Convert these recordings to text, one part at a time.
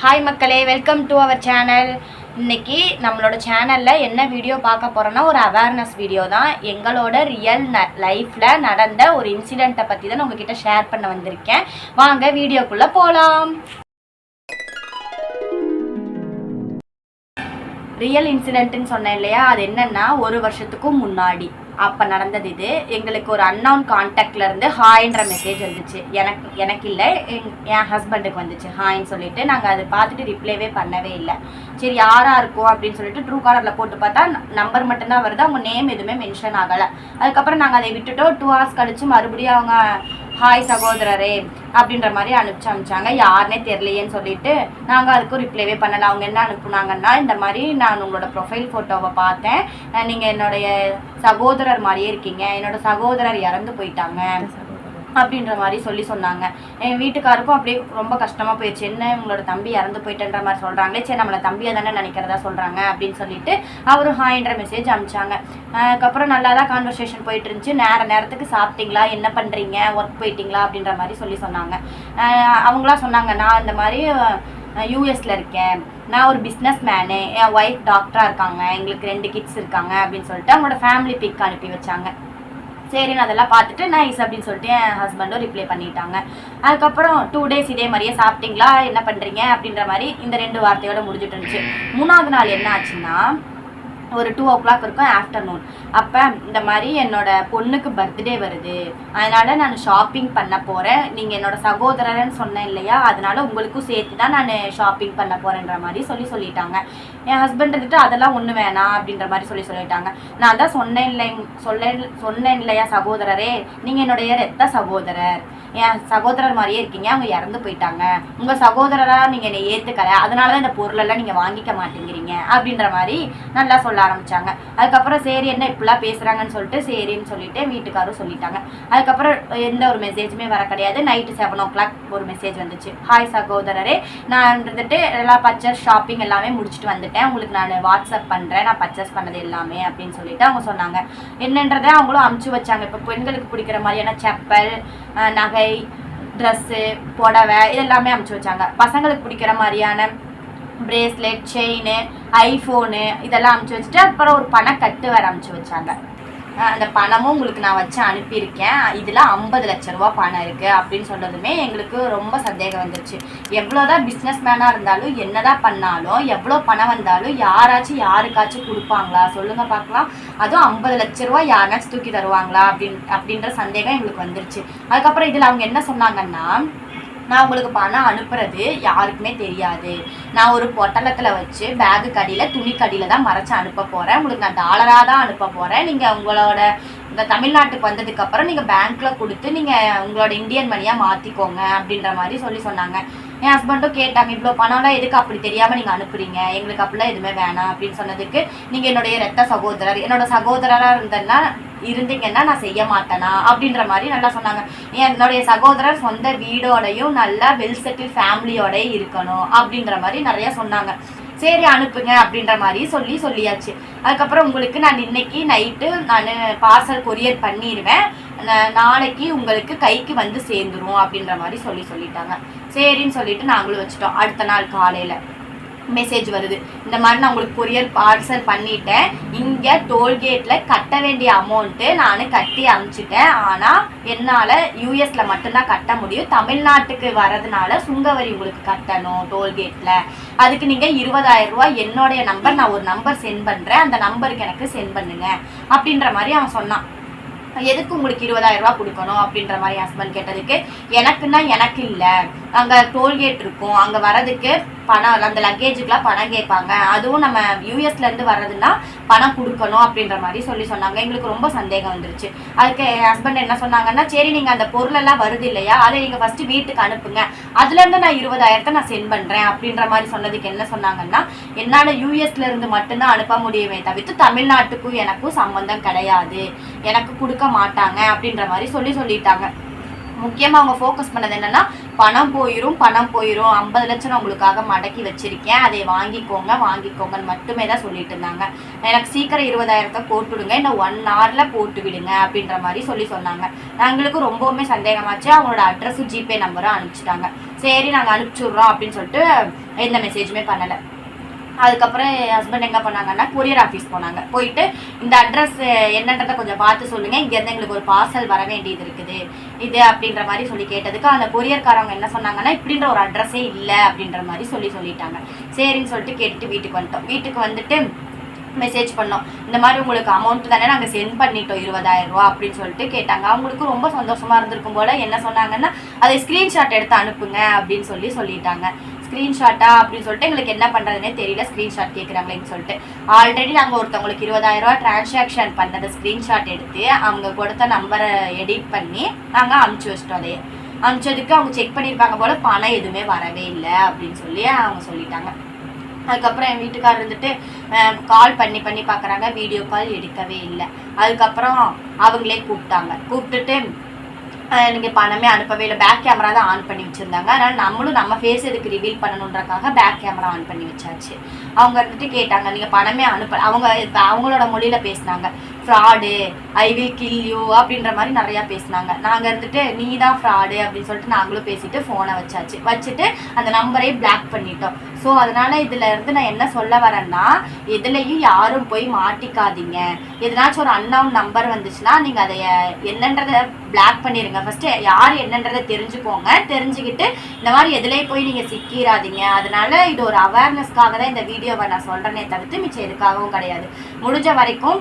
Hi மக்களே, welcome to our channel. இன்றைக்கி நம்மளோட சேனலில் என்ன வீடியோ பார்க்க போகிறோன்னா ஒரு அவேர்னஸ் வீடியோ தான். எங்களோட ரியல் லைஃப்பில் நடந்த ஒரு இன்சிடெண்ட்டை பற்றி தான் உங்ககிட்ட ஷேர் பண்ண வந்திருக்கேன். வாங்க வீடியோக்குள்ளே போகலாம். ரியல் இன்சிடெண்ட்டுன்னு சொன்னேன் இல்லையா, அது என்னென்னா ஒரு வருஷத்துக்கும் முன்னாடி அப்போ நடந்தது. இது எங்களுக்கு ஒரு அன்னவுன் கான்டாக்ட்லேருந்து ஹாய்ன்ற மெசேஜ் வந்துச்சு. எனக்கு இல்லை, என் ஹஸ்பண்டுக்கு வந்துச்சு ஹாய்ன்னு சொல்லிட்டு. நாங்கள் அதை பார்த்துட்டு ரிப்ளைவே பண்ணவே இல்லை. சரி யாராக இருக்கும் அப்படின்னு சொல்லிட்டு ட்ரூ காலரில் போட்டு பார்த்தா நம்பர் மட்டும்தான் வருது, அவங்க நேம் எதுவுமே மென்ஷன் ஆகலை. அதுக்கப்புறம் நாங்கள் அதை விட்டுட்டோம். 2 hours கழிச்சு மறுபடியும் அவங்க ஹாய் சகோதரரே அப்படின்ற மாதிரி அனுப்பிச்சாங்க. யாருன்னே தெரியலையேன்னு சொல்லிட்டு நாங்கள் அதுக்கும் ரிப்ளைவே பண்ணலை. அவங்க என்ன அனுப்புனாங்கன்னா, இந்த மாதிரி நான் உங்களோட ப்ரொஃபைல் ஃபோட்டோவை பார்த்தேன், நீங்கள் என்னுடைய சகோதரர் மாதிரியே இருக்கீங்க, என்னோட சகோதரர் இறந்து போயிட்டாங்க அப்படின்ற மாதிரி சொன்னாங்க. என் வீட்டுக்காருக்கும் அப்படியே ரொம்ப கஷ்டமாக போயிடுச்சு. என்ன உங்களோட தம்பி இறந்து போயிட்டுன்ற மாதிரி சொல்கிறாங்களே, சரி நம்மளை தம்பியை தானே நினைக்கிறதா சொல்கிறாங்க அப்படின்னு சொல்லிட்டு அவரும் ஹாய்ன்ற மெசேஜ் அனுப்பிச்சாங்க. அதுக்கப்புறம் நல்லா தான் கான்வர்சேஷன் போயிட்டு இருந்துச்சு. நேரத்துக்கு சாப்பிட்டீங்களா, என்ன பண்ணுறீங்க, ஒர்க் போயிட்டீங்களா அப்படின்ற மாதிரி சொன்னாங்க. அவங்களாம் சொன்னாங்க, நான் இந்த மாதிரி யூஎஸில் இருக்கேன், நான் ஒரு பிஸ்னஸ் மேனு, என் ஒய்ஃப் டாக்டராக இருக்காங்க, எங்களுக்கு 2 கிட்ஸ் இருக்காங்க அப்படின்னு சொல்லிட்டு அவங்களோட ஃபேமிலி பிக் அனுப்பி வச்சாங்க. சரின்னு அதெல்லாம் பார்த்துட்டு நைஸ் அப்படின்னு சொல்லிட்டு என் ஹஸ்பண்டும் ரிப்ளை பண்ணிட்டாங்க. அதுக்கப்புறம் 2 days இதே மாதிரியே சாப்பிட்டீங்களா, என்ன பண்ணுறீங்க அப்படின்ற மாதிரி இந்த 2 வார்த்தையோட முடிஞ்சுட்டு இருந்துச்சு. 3ஆவது நாள் என்ன ஆச்சுன்னா, ஒரு 2 o'clock இருக்கும் ஆஃப்டர்நூன். அப்போ இந்த மாதிரி என்னோட பொண்ணுக்கு பர்த்டே வருது, அதனால் நான் ஷாப்பிங் பண்ண போகிறேன், நீங்கள் என்னோட சகோதரர்னு சொன்னேன் இல்லையா, அதனால உங்களுக்கும் சேர்த்து தான் நான் ஷாப்பிங் பண்ண போகிறேன்ற மாதிரி சொல்லிட்டாங்க. என் ஹஸ்பண்ட் இருந்துட்டு அதெல்லாம் ஒன்றும் வேணாம் அப்படின்ற மாதிரி சொல்லிட்டாங்க. நான் தான் சொன்னேன் இல்லையா சகோதரரே, நீங்கள் என்னுடைய ரத்த சகோதரர், என் சகோதரர் மாதிரியே இருக்கீங்க, அவங்க இறந்து போயிட்டாங்க, உங்கள் சகோதரராக நீங்கள் என்னை ஏற்றுக்கலை, அதனால தான் இந்த பொருளெல்லாம் நீங்கள் வாங்கிக்க மாட்டேங்கிறீங்க அப்படின்ற மாதிரி நல்லா சொல்ல ஆரம்பிச்சாங்க. அதுக்கப்புறம் சரி என்ன இப்படிலாம் பேசுகிறாங்கன்னு சொல்லிட்டு சரின்னு சொல்லிட்டு வீட்டுக்காரும் சொல்லிட்டாங்க. அதுக்கப்புறம் எந்த ஒரு மெசேஜுமே வர கிடையாது. நைட்டு 7 o'clock ஒரு மெசேஜ் வந்துச்சு. ஹாய் சகோதரரே, நான் வந்துட்டு எல்லாம் பர்ச்சேஸ் ஷாப்பிங் எல்லாமே முடிச்சுட்டு வந்துட்டேன், உங்களுக்கு நான் வாட்ஸ்அப் பண்ணுறேன் நான் பர்ச்சேஸ் பண்ணது எல்லாமே அப்படின்னு சொல்லிட்டு அவங்க சொன்னாங்க. என்னன்றதை அவங்களும் அமுச்சு வச்சாங்க. இப்போ பெண்களுக்கு பிடிக்கிற மாதிரியான செப்பல், நகை, ட்ரெஸ்ஸு, புடவை இதெல்லாமே அமுச்சு வச்சாங்க. பசங்களுக்கு பிடிக்கிற மாதிரியான பிரேஸ்லெட், செயின், ஐஃபோனு இதெல்லாம் அமுச்சு வச்சுட்டு அப்புறம் ஒரு பணக்கட்டு வேறு அமுச்சு வச்சாங்க. அந்த பணமும் உங்களுக்கு நான் வச்சு அனுப்பியிருக்கேன், இதில் 50 லட்ச ரூபா பணம் இருக்குது அப்படின்னு சொன்னதுமே எங்களுக்கு ரொம்ப சந்தேகம் வந்துருச்சு. எவ்வளோதான் பிஸ்னஸ் மேனாக இருந்தாலும் என்னதான் பண்ணாலும் எவ்வளோ பணம் வந்தாலும் யாருக்காச்சும் கொடுப்பாங்களா சொல்லுங்கள் பார்க்கலாம். அதுவும் 50 லட்ச ரூபா யாருனாச்சும் தூக்கி தருவாங்களா அப்படின்ற சந்தேகம் எங்களுக்கு வந்துருச்சு. அதுக்கப்புறம் இதில் அவங்க என்ன சொன்னாங்கன்னா, நான் உங்களுக்கு பணம் அனுப்புறது யாருக்குமே தெரியாது, நான் ஒரு பொட்டலத்தில் வச்சு பேகு கடியில் துணி கடியில் தான் மறைச்சி அனுப்ப போகிறேன், உங்களுக்கு நான் டாலராக தான் அனுப்ப போகிறேன், நீங்கள் உங்களோட இந்த தமிழ்நாட்டுக்கு வந்ததுக்கப்புறம் நீங்கள் பேங்க்கில் கொடுத்து நீங்கள் உங்களோட இந்தியன் மணியாக மாற்றிக்கோங்க அப்படின்ற மாதிரி சொன்னாங்க. என் ஹஸ்பண்டும் கேட்டாங்க, இவ்வளோ பணம்லாம் எதுக்கு அப்படி தெரியாமல் நீங்கள் அனுப்புறீங்க, எங்களுக்கு அப்படிலாம் எதுவுமே வேணாம் அப்படின்னு சொன்னதுக்கு, நீங்கள் என்னுடைய ரத்த சகோதரர், என்னோட சகோதரராக இருந்தீங்கன்னா நான் செய்ய மாட்டேனா அப்படின்ற மாதிரி நல்லா சொன்னாங்க. என்னுடைய சகோதரர் சொந்த வீடோடையும் நல்லா வெல் செட்டில் ஃபேமிலியோடய இருக்கணும் அப்படின்ற மாதிரி நிறையா சொன்னாங்க. சரி அனுப்புங்க அப்படின்ற மாதிரி சொல்லியாச்சு. அதுக்கப்புறம் உங்களுக்கு நான் இன்னைக்கு நைட்டு நான் பார்சல் கொரியர் பண்ணிடுவேன், நாளைக்கு உங்களுக்கு கைக்கு வந்து சேர்ந்துரும் அப்படின்ற மாதிரி சொல்லிட்டாங்க. சரின்னு சொல்லிட்டு நாங்களும் வச்சுட்டோம். அடுத்த நாள் காலையில் மெசேஜ் வருது, இந்த மாதிரி நான் உங்களுக்கு கொரியர் பார்சல் பண்ணிட்டேன், இங்கே டோல்கேட்டில் கட்ட வேண்டிய அமௌண்ட்டு நான் கட்டி அனுப்பிச்சிட்டேன், ஆனால் என்னால் யூஎஸில் மட்டும்தான் கட்ட முடியும், தமிழ்நாட்டுக்கு வரதுனால சுங்கவரி உங்களுக்கு கட்டணும் டோல்கேட்டில், அதுக்கு நீங்கள் 20,000 ரூபா என்னுடைய நம்பர், நான் ஒரு நம்பர் சென்ட் பண்ணுறேன், அந்த நம்பருக்கு எனக்கு சென்ட் பண்ணுங்க அப்படின்ற மாதிரி அவன் சொன்னான். எதுக்கு உங்களுக்கு 20,000 ரூபா கொடுக்கணும் அப்படின்ற மாதிரி ஹஸ்பண்ட் கேட்டதுக்கு, எனக்கு இல்லை, அங்கே டோல்கேட் இருக்கும், அங்கே வரதுக்கு பணம், அந்த லக்கேஜுக்கெலாம் பணம் கேட்பாங்க, அதுவும் நம்ம யூஎஸ்லேருந்து வர்றதுன்னா பணம் கொடுக்கணும் அப்படின்ற மாதிரி சொன்னாங்க. எங்களுக்கு ரொம்ப சந்தேகம் வந்துருச்சு. அதுக்கு என் ஹஸ்பண்ட் என்ன சொன்னாங்கன்னா, சரி நீங்கள் அந்த பொருளெல்லாம் வருது இல்லையா, அதை நீங்கள் ஃபஸ்ட்டு வீட்டுக்கு அனுப்புங்க, அதுலேருந்து நான் 20,000 நான் சென்ட் பண்ணுறேன் அப்படின்ற மாதிரி சொன்னதுக்கு என்ன சொன்னாங்கன்னா, என்னால் யூஎஸ்லேருந்து மட்டும்தான் அனுப்ப முடியுமே தவிர்த்து தமிழ்நாட்டுக்கும் எனக்கும் சம்மந்தம் கிடையாது, எனக்கு கொடுக்க மாட்டாங்க அப்படின்ற மாதிரி சொல்லிட்டாங்க. முக்கியமாக அவங்க ஃபோக்கஸ் பண்ணது என்னன்னா பணம் போயிடும் 50 லட்சம் நான் உங்களுக்காக மடக்கி வச்சிருக்கேன், அதை வாங்கிக்கோங்கன்னு மட்டுமே தான் சொல்லிட்டு இருந்தாங்க. எனக்கு சீக்கிரம் 20,000 போட்டுவிடுங்க, இன்னும் 1 hourல போட்டு விடுங்க அப்படின்ற மாதிரி சொன்னாங்க. எங்களுக்கு ரொம்பவுமே சந்தேகமாச்சு. அவங்களோட அட்ரஸும் ஜிபே நம்பரும் அனுப்பிச்சிட்டாங்க. சரி நாங்கள் அனுப்பிச்சுட்றோம் அப்படின்னு சொல்லிட்டு எந்த மெசேஜுமே பண்ணலை. அதுக்கப்புறம் என் ஹஸ்பண்ட் என்ன பண்ணாங்கன்னா கொரியர் ஆஃபீஸ் போனாங்க. போயிட்டு இந்த அட்ரஸ் என்னன்றதை கொஞ்சம் பார்த்து சொல்லுங்கள், இங்கேருந்து எங்களுக்கு ஒரு பார்சல் வர வேண்டியது இருக்குது இது அப்படின்ற மாதிரி சொல்லி கேட்டதுக்கு அந்த கொரியர்காரவங்க என்ன சொன்னாங்கன்னா இப்படின்ற ஒரு அட்ரஸே இல்லை அப்படின்ற மாதிரி சொல்லிட்டாங்க. சரின்னு சொல்லிட்டு கேட்டுட்டு வீட்டுக்கு வந்துட்டோம். வீட்டுக்கு வந்துட்டு மெசேஜ் பண்ணோம், இந்த மாதிரி உங்களுக்கு அமௌண்ட் தானே நாங்கள் சென்ட் பண்ணிட்டோம் 20,000 ரூபா அப்படின்னு சொல்லிட்டு கேட்டாங்க. அவங்களுக்கு ரொம்ப சந்தோஷமாக இருந்திருக்கும் போல் என்ன சொன்னாங்கன்னா அதை ஸ்க்ரீன்ஷாட் எடுத்து அனுப்புங்க அப்படின்னு சொல்லிட்டாங்க. ஸ்க்ரீன்ஷாட்டா அப்படின்னு சொல்லிட்டு எங்களுக்கு என்ன பண்ணுறதுனே தெரியல, ஸ்க்ரீன்ஷாட் கேட்குறாங்களேன்னு சொல்லிட்டு ஆல்ரெடி நாங்கள் ஒருத்தவங்களுக்கு 20,000 ரூபா டிரான்சாக்ஷன் பண்ணதை ஸ்க்ரீன்ஷாட் எடுத்து அவங்க கொடுத்த நம்பரை எடிட் பண்ணி நாங்கள் அனுப்பிச்சி வச்சிட்டோம். அதையே அனுப்பிச்சதுக்கு அவங்க செக் பண்ணியிருப்பாங்க போல் பணம் எதுவுமே வரவே இல்லை அப்படின்னு சொல்லி அவங்க சொல்லிட்டாங்க. அதுக்கப்புறம் என் வீட்டுக்காரர் இருந்துட்டு கால் பண்ணி பார்க்குறாங்க, வீடியோ கால் எடுக்கவே இல்லை. அதுக்கப்புறம் அவங்களே கூப்பிட்டுட்டு நீங்கள் பணமே அனுப்பவே இல்லை, பேக் கேமரா தான் ஆன் பண்ணி வச்சுருந்தாங்க. அதனால் நம்மளும் நம்ம ஃபேஸ் எதுக்கு ரிவீல் பண்ணணுன்றக்காக பேக் கேமரா ஆன் பண்ணி வச்சாச்சு. அவங்க இருந்துட்டு கேட்டாங்க நீங்கள் பணமே அவங்களோட மொழியில் பேசினாங்க, fraud, I will kill you அப்படின்ற மாதிரி நிறையா பேசினாங்க. நாங்கள் இருந்துட்டு நீ தான் ஃப்ராடு அப்படின்னு சொல்லிட்டு நாங்களும் பேசிட்டு ஃபோனை வச்சுட்டு அந்த நம்பரே பிளாக் பண்ணிட்டோம். ஸோ அதனால் இதில் இருந்து நான் என்ன சொல்ல வரேன்னா எதுலேயும் யாரும் போய் மாட்டிக்காதீங்க. எதனாச்சும் ஒரு அன்னவுன் நம்பர் வந்துச்சுன்னா நீங்கள் அதை என்னன்றதை பிளாக் பண்ணிடுங்க. ஃபஸ்ட்டு யார் என்னன்றதை தெரிஞ்சுக்கிட்டு இந்த மாதிரி எதுலேயே போய் நீங்கள் சிக்கிடாதீங்க. அதனால இது ஒரு அவேர்னஸ்க்காக தான் இந்த வீடியோவை நான் சொல்கிறேனே தவிர்த்து மிச்சம் எதுக்காகவும் கிடையாது. முடிஞ்ச வரைக்கும்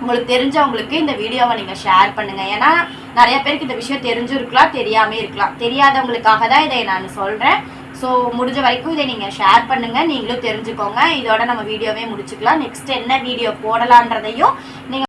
உங்களுக்கு தெரிஞ்சவங்களுக்கு இந்த வீடியோவை நீங்கள் ஷேர் பண்ணுங்கள். ஏன்னா நிறைய பேருக்கு இந்த விஷயம் தெரிஞ்சிருக்கலாம், தெரியாமல் இருக்கலாம். தெரியாதவங்களுக்காக தான் இதை நான் சொல்கிறேன். ஸோ முடிஞ்ச வரைக்கும் இதை நீங்கள் ஷேர் பண்ணுங்கள், நீங்களும் தெரிஞ்சுக்கோங்க. இதோட நம்ம வீடியோவே முடிச்சுக்கலாம். நெக்ஸ்ட் என்ன வீடியோ போடலான்றதையும் நீங்கள்